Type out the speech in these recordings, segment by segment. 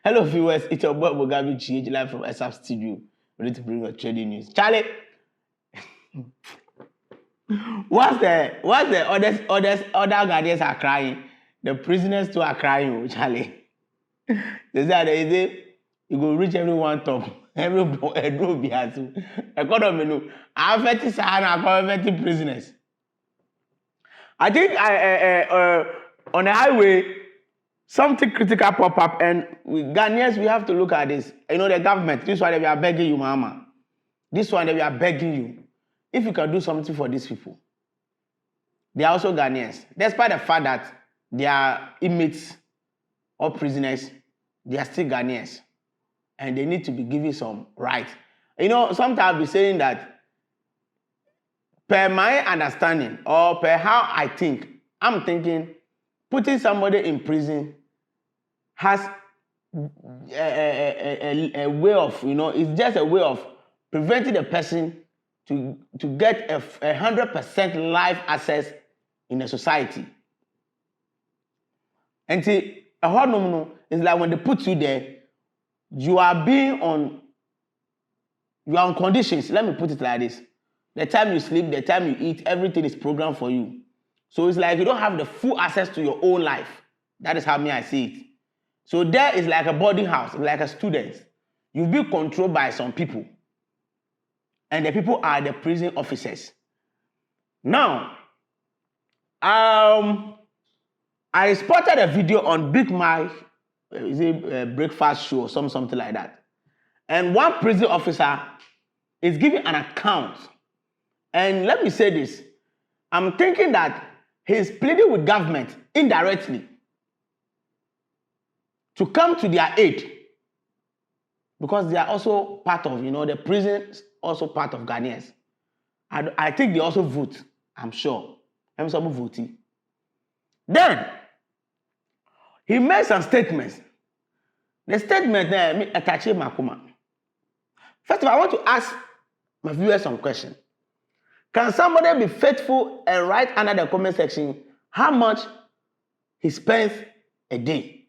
Hello viewers, it's your boy Mugabe GH live from Exhub Studio, ready to bring your trading news. Charlie, what's the other guardians are crying? The prisoners too are crying, Charlie. They say you go reach everyone top. Every be as economy no. I 50 Sahara, 50 prisoners. I think on the highway, something critical pop up, and Ghanaians, we have to look at this. You know, the government, this one that we are begging you, mama. This one that we are begging you. If you can do something for these people. They are also Ghanaians. Despite the fact that they are inmates or prisoners, they are still Ghanaians. And they need to be given some rights. You know, sometimes I'll be saying that per my understanding or per how I think, I'm thinking putting somebody in prison has a way of, you know, it's just a way of preventing the person to get a 100% life access in a society. And see, a hard no, it's like when they put you there, you are on conditions. Let me put it like this. The time you sleep, the time you eat, everything is programmed for you. So it's like you don't have the full access to your own life. That is how I see it. So there is like a boarding house, like a student. You've been controlled by some people. And the people are the prison officers. Now, I spotted a video on Big Mike, is it a breakfast show or something like that. And one prison officer is giving an account. And let me say this. I'm thinking that he's pleading with government indirectly to come to their aid. Because they are also part of, you know, the prison is also part of Ghanaians. I think they also vote, I'm sure. I'm some voting. Then, he made some statements. The statement there, me attach Makuma. First of all, I want to ask my viewers some questions. Can somebody be faithful and write under the comment section how much he spends a day?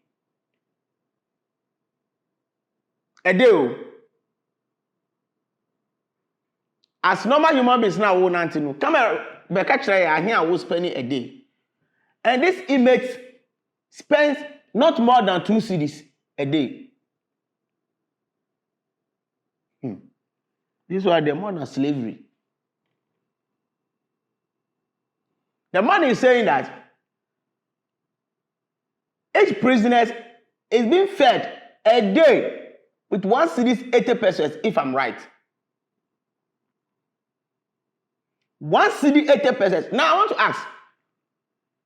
A day. As normal human beings now, we want to know. Come here, I hear I will spend a day. And this inmate spends not more than 2 cedis a day. This was the more than slavery. The man is saying that each prisoner is being fed a day with 1 cedis 80 pesos, if I'm right. 1 cedi 80 pesos. Now I want to ask,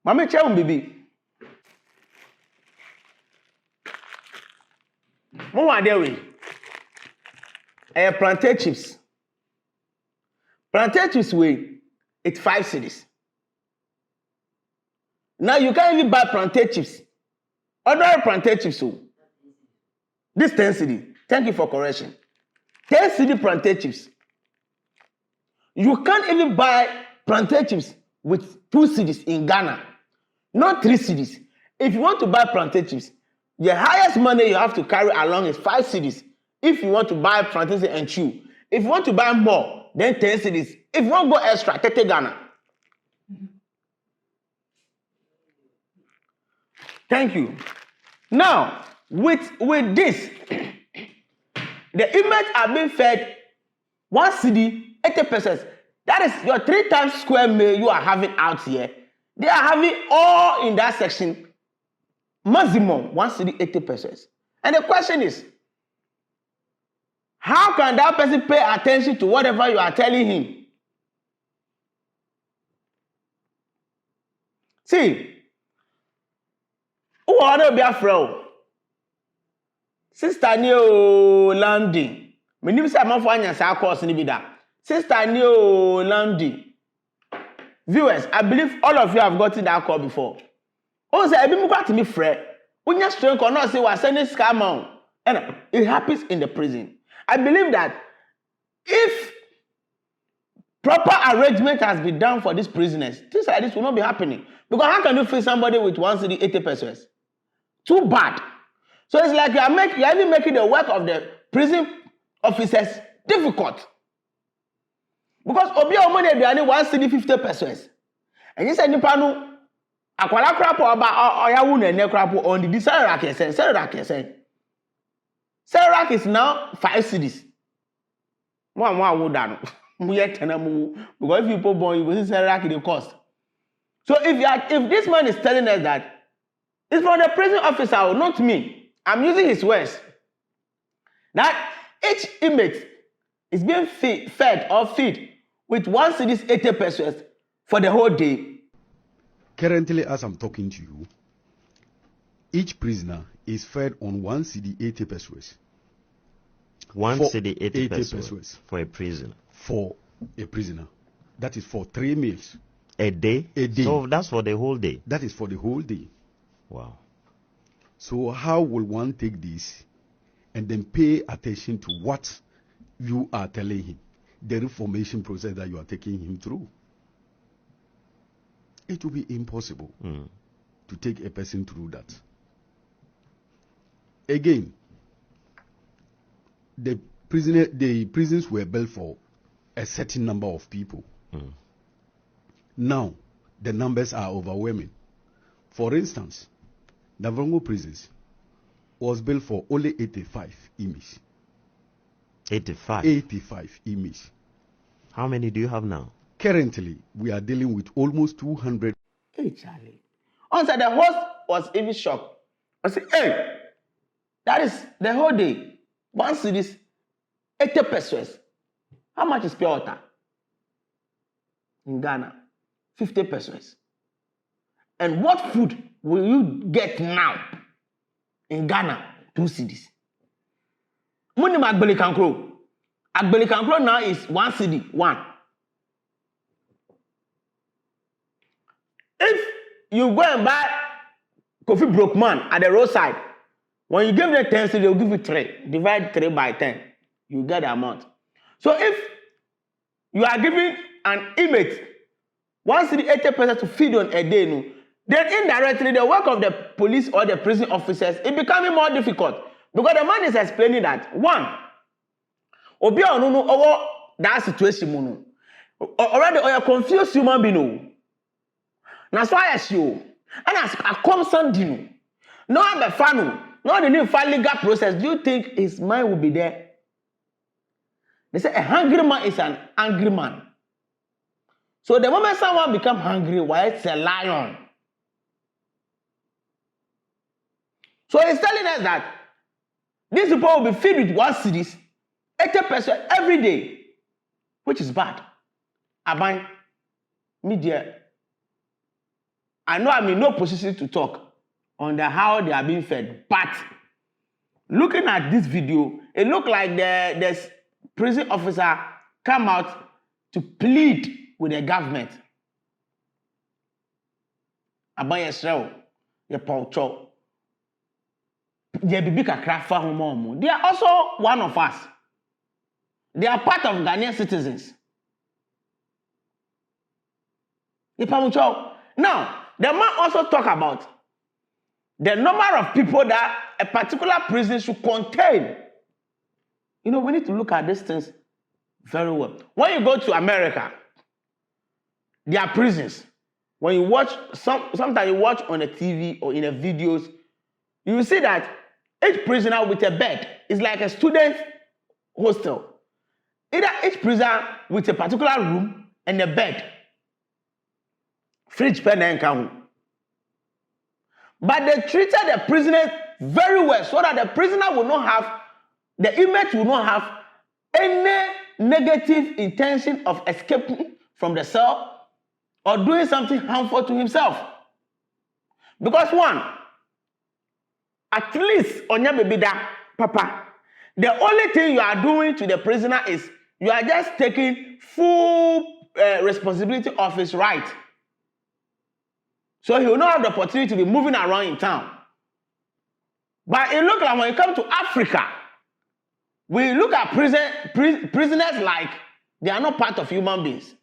Mama Chewon baby. What are they? Plantain chips. Plantain chips weigh, it's 5 cedis. Now you can't even buy plantain chips. Ordinary plantain chips. So this 10 cedi. Thank you for correction. 10 cedi plantain chips. You can't even buy plantain chips with 2 cedis in Ghana. Not 3 cedis. If you want to buy plantain chips, the highest money you have to carry along is 5 cedis. If you want to buy plantain and chew. If you want to buy more, then 10 cedis. If you want to go extra, 30 Ghana. Thank you. Now, with this, the inmates are being fed 1 cedi, 80 pesos. That is your 3 times square meal you are having out here. They are having all in that section. Maximum 1 cedi, 80 pesos. And the question is, how can that person pay attention to whatever you are telling him? See, who are they be afraid? Sister Neo Landing. My name is Amafanya Sakos Nibida. Sister Neo Landing. Viewers, I believe all of you have gotten that call before. Oh, say, I been got to me fret. When you're strong or not, say, we're sending scam on. And it happens in the prison. I believe that if proper arrangement has been done for these prisoners, things like this will not be happening. Because how can you feed somebody with 1 cedi 80 pesos? Too bad. So it's like you are even making the work of the prison officers difficult. Because obi o money aduane 150 pesos. And you say nipa no akwala krapo oba oyawu na ene krapo on the salary kese. Salary is now 5 cedis. Mo awu da no. Mo ye tenamu because if people born you go see salary the cost. So if this man is telling us that it's from the prison officer, not me. I'm using his words. That each inmate is being fed with 1 cedis 80 pesos for the whole day. Currently, as I'm talking to you, each prisoner is fed on 1 cedi 80 pesos. 1 cedi 80 pesos for a prisoner. For a prisoner. That is for 3 meals. A day? A day. So that's for the whole day? That is for the whole day. Wow. So how will one take this and then pay attention to what you are telling him? The reformation process that you are taking him through. It will be impossible to take a person through that. Again, the prisons were built for a certain number of people. Now, the numbers are overwhelming. For instance, Navrongo prisons was built for only 85 inmates. 85? 85 inmates. How many do you have now? Currently, we are dealing with almost 200. Hey, Charlie. Also, the host was even shocked. I said, hey, that is the whole day. 1 cedis 80 pesos. How much is pure water? In Ghana, 50 pesos. And what food will you get now in Ghana? 2 cedis. Money Agbeli Kankro. Agbeli Kankro now is 1 cedi, 1. If you go and buy coffee broke man at the roadside, when you give them 10 cedi, they'll give you 3. Divide 3 by 10. You get the amount. So if you are giving an inmate 1 cedi 80 pesos to feed on a day, no, then indirectly the work of the police or the prison officers is becoming more difficult because the man is explaining that one, obi onu owo that situation mu no already oya confused human being no na so ayesi o and as a constant dino no be fanu no the need for legal process. Do you think his mind will be there? They say a hungry man is an angry man. So the moment someone becomes hungry, why it's a lion. So he's telling us that these people will be fed with 1 cedis 80 pesos every day, which is bad. Aban media, I know I'm in no position to talk on how they are being fed, but looking at this video, it looked like the prison officer come out to plead with the government. Aban Yesreo, the Paucho. They are also one of us. They are part of Ghanaian citizens. Now, the man also talk about the number of people that a particular prison should contain. You know, we need to look at these things very well. When you go to America, there are prisons. When you watch, sometimes you watch on a TV or in a videos, you will see that each prisoner with a bed is like a student hostel. Either each prisoner with a particular room and a bed. Fridge pen and count. But they treated the prisoners very well so that the prisoner will not have, the inmate will not have any negative intention of escaping from the cell or doing something harmful to himself. Because one, at least on your baby da, papa, the only thing you are doing to the prisoner is you are just taking full responsibility of his right. So he will not have the opportunity to be moving around in town. But it looks like when it comes to Africa, we look at prisoners like they are not part of human beings.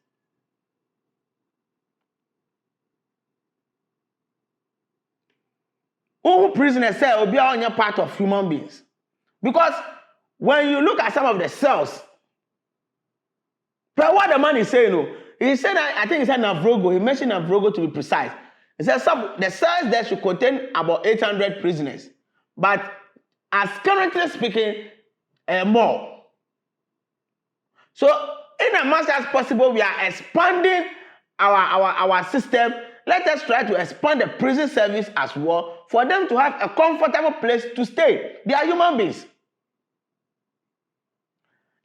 Who prisoners say will be on your part of human beings. Because when you look at some of the cells, but what the man is saying, he said, I think he said Navrogo, he mentioned Navrogo to be precise. He said the cells there should contain about 800 prisoners. But as currently speaking, more. So in as much as possible, we are expanding our system. Let us try to expand the prison service as well for them to have a comfortable place to stay. They are human beings.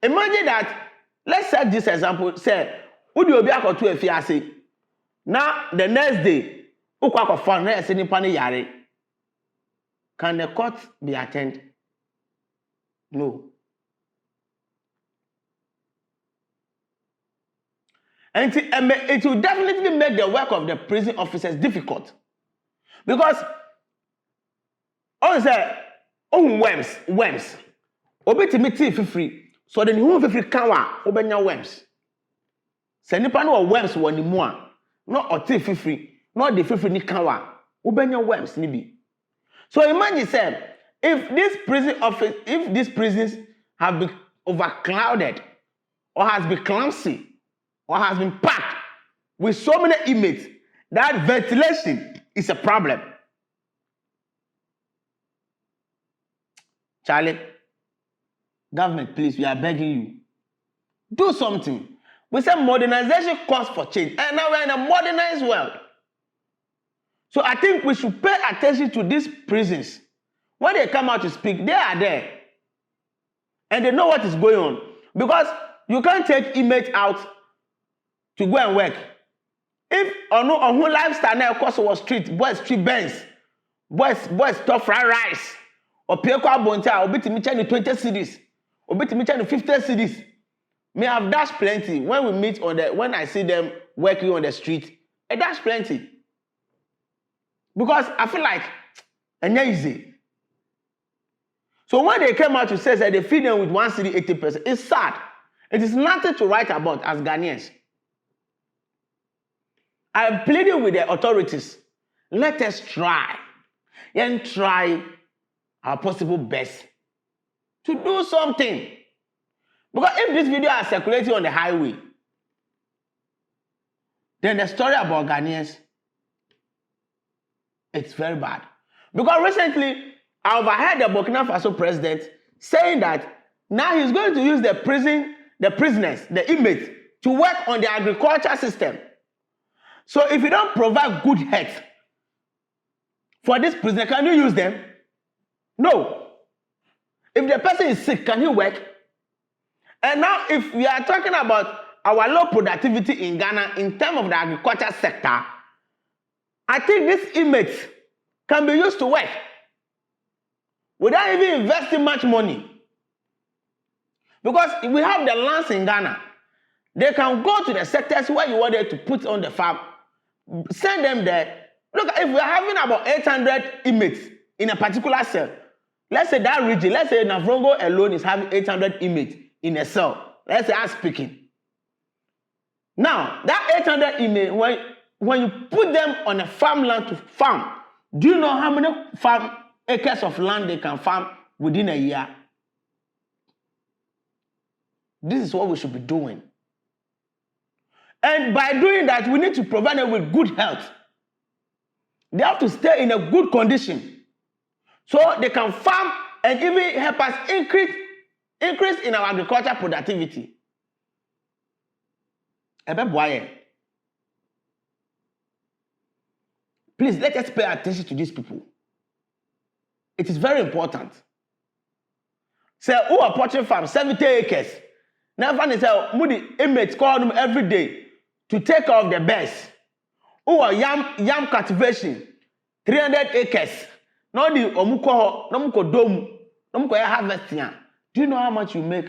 Imagine that, let's set this example, say, would you be able to if you say, now the next day, can the court be attended? No. And it will definitely make the work of the prison officers difficult. Because, worms, obeti free. So then you free kawa, obenya worms. Se nipa no worms woni mu a, no oti free, no the free ni kawa, obenya worms ni bi. So imagine say, if these prisons have been overcrowded, or has been clumsy, or has been packed with so many inmates, that ventilation is a problem. Charlie, government, please, we are begging you. Do something. We say modernization calls for change. And now we're in a modernized world. So I think we should pay attention to these prisons. When they come out to speak, they are there. And they know what is going on. Because you can't take inmates out to go and work. If on who lifestyle now, of course, was boys street bands, boys stuff fried rice, or Pieko Bonta, or bit me 20 cities, or bit me 50 cities. May have dashed plenty. When we meet when I see them working on the street, it dash plenty. Because I feel like it's easy. So when they came out to say that they feed them with 1 city 80%, it's sad. It is nothing to write about as Ghanaians. I am pleading with the authorities. Let us try and try our possible best to do something. Because if this video is circulating on the highway, then the story about Ghanaians, it's very bad. Because recently, I overheard the Burkina Faso president saying that now he's going to use the prisoners, the inmates, to work on the agriculture system. So if you don't provide good health for this prisoner, can you use them? No. If the person is sick, can he work? And now if we are talking about our low productivity in Ghana in terms of the agriculture sector, I think these inmates can be used to work without even investing much money. Because we have the lands in Ghana. They can go to the sectors where you want them to put on the farm, send them there. Look, if we're having about 800 inmates in a particular cell, let's say that region, let's say Navrongo alone is having 800 inmates in a cell. Let's say I'm speaking. Now, that 800 inmates, when you put them on a farmland to farm, do you know how many acres of land they can farm within a year? This is what we should be doing. And by doing that, we need to provide them with good health. They have to stay in a good condition so they can farm and even help us increase in our agricultural productivity. Please, let us pay attention to these people. It is very important. Say, who are poultry farm, 70 acres. Now, funny say, Moody inmates call them every day to take care of the birds. Who are yam cultivation, 300 acres. Now the omuko dome, omuko harvesting. Do you know how much you make?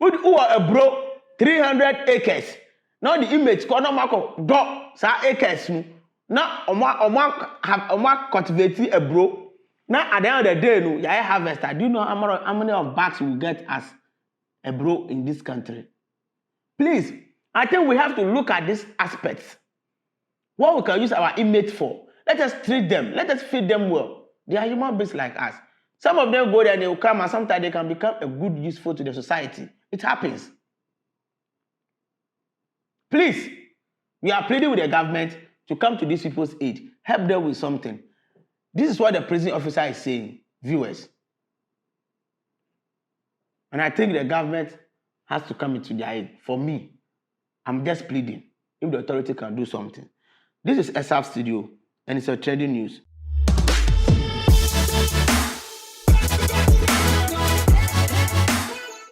Who are a bro, 300 acres. Now the inmates call no mako do sa acres. Now oma cultivate a bro. Now at the end of the day, you harvester. Do you know how many of bags we get as a bro in this country? Please, I think we have to look at these aspects. What we can use our inmates for? Let us treat them. Let us feed them well. They are human beings like us. Some of them go there and they will come, and sometimes they can become a good, useful to the society. It happens. Please, we are pleading with the government to come to these people's aid. Help them with something. This is what the prison officer is saying, viewers. And I think the government has to come into their aid. For me, I'm just pleading if the authority can do something. This is Exhub Studio, and it's a trading news.